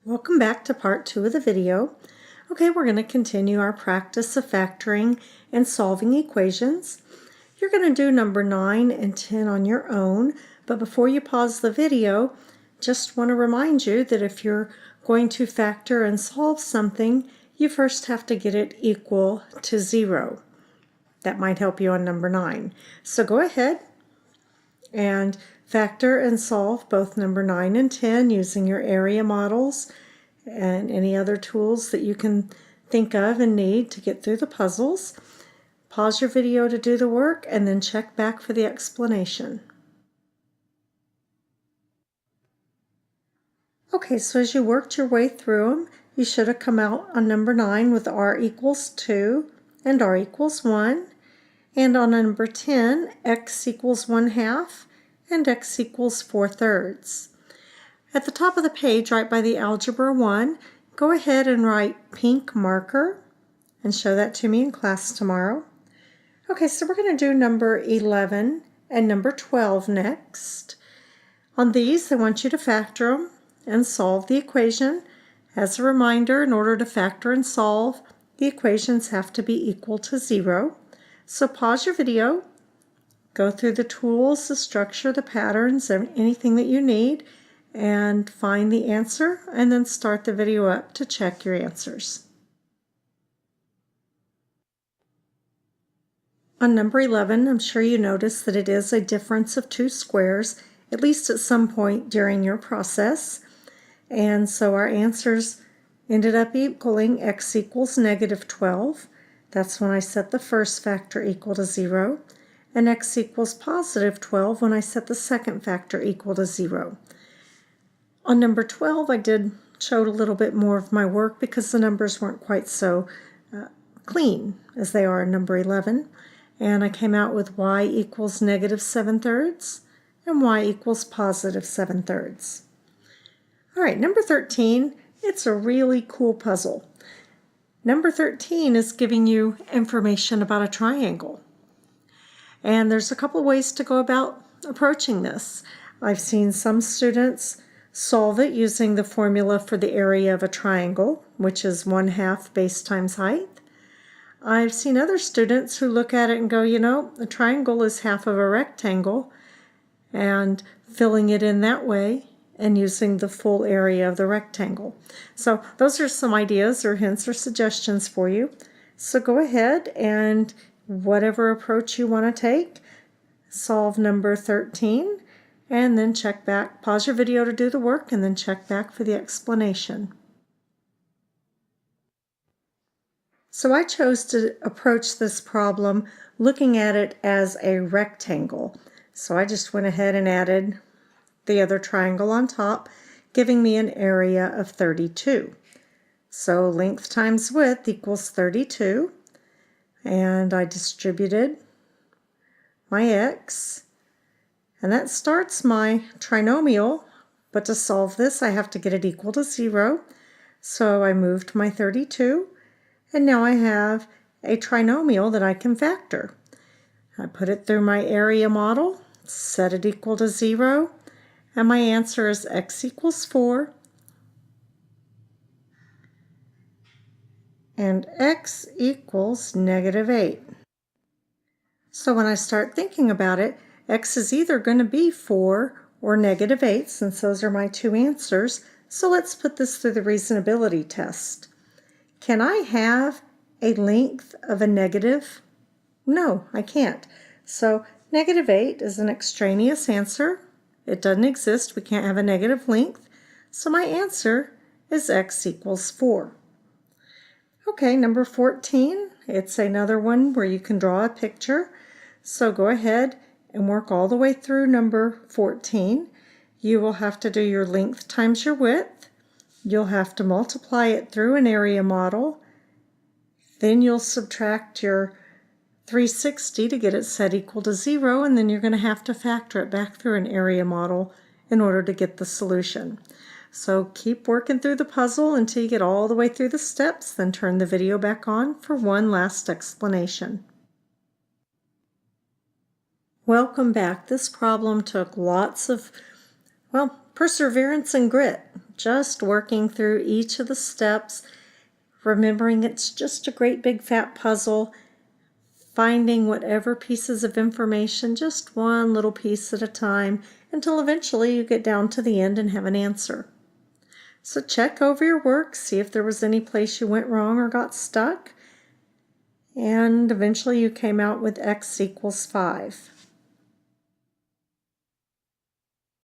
Welcome back to part 2 of the video. Okay, we're going to continue our practice of factoring and solving equations. You're going to do number 9 and 10 on your own, but before you pause the video, just want to remind you that if you're going to factor and solve something, you first have to get it equal to 0. That might help you on number 9. So go ahead and factor and solve both number 9 and 10 using your area models and any other tools that you can think of and need to get through the puzzles. Pause your video to do the work and then check back for the explanation. Okay, so as you worked your way through them, you should have come out on number 9 with r equals 2 and r equals 1. And on number 10, x equals 1/2 and x equals 4/3. At the top of the page, right by the Algebra 1, go ahead and write pink marker and show that to me in class tomorrow. Okay, so we're going to do number 11 and number 12 next. On these, I want you to factor them and solve the equation. As a reminder, in order to factor and solve, the equations have to be equal to 0. So pause your video, go through the tools, the structure, the patterns, and anything that you need, and find the answer, and then start the video up to check your answers. On number 11, I'm sure you noticed that it is a difference of 2 squares, at least at some point during your process. And so our answers ended up equaling x equals -12. That's when I set the first factor equal to 0. And x equals +12 when I set the second factor equal to 0. On number 12, I showed a little bit more of my work because the numbers weren't quite so clean as they are in number 11. And I came out with y equals -7/3 and y equals +7/3. All right, number 13, it's a really cool puzzle. Number 13 is giving you information about a triangle. And there's a couple ways to go about approaching this. I've seen some students solve it using the formula for the area of a triangle, which is 1/2 base times height. I've seen other students who look at it and go, you know, a triangle is half of a rectangle, and filling it in that way and using the full area of the rectangle. So those are some ideas or hints or suggestions for you. So go ahead and whatever approach you want to take, solve number 13 and then check back. Pause your video to do the work and then check back for the explanation. So I chose to approach this problem looking at it as a rectangle. So I just went ahead and added the other triangle on top, giving me an area of 32. So length times width equals 32. And I distributed my x. And that starts my trinomial. But to solve this, I have to get it equal to 0. So I moved my 32. And now I have a trinomial that I can factor. I put it through my area model, set it equal to 0. And my answer is x equals 4 and x equals -8. So when I start thinking about it, x is either going to be 4 or -8, since those are my two answers. So let's put this through the reasonability test. Can I have a length of a negative? No, I can't. So -8 is an extraneous answer. It doesn't exist. We can't have a negative length. So my answer is x equals 4. Okay, number 14. It's another one where you can draw a picture. So go ahead and work all the way through number 14. You will have to do your length times your width. You'll have to multiply it through an area model. Then you'll subtract your 360 to get it set equal to 0, and then you're going to have to factor it back through an area model in order to get the solution. So keep working through the puzzle until you get all the way through the steps, then turn the video back on for one last explanation. Welcome back. This problem took lots of, perseverance and grit, just working through each of the steps, remembering it's just a great big fat puzzle, finding whatever pieces of information, just one little piece at a time, until eventually you get down to the end and have an answer. So check over your work, see if there was any place you went wrong or got stuck, and eventually you came out with x equals 5.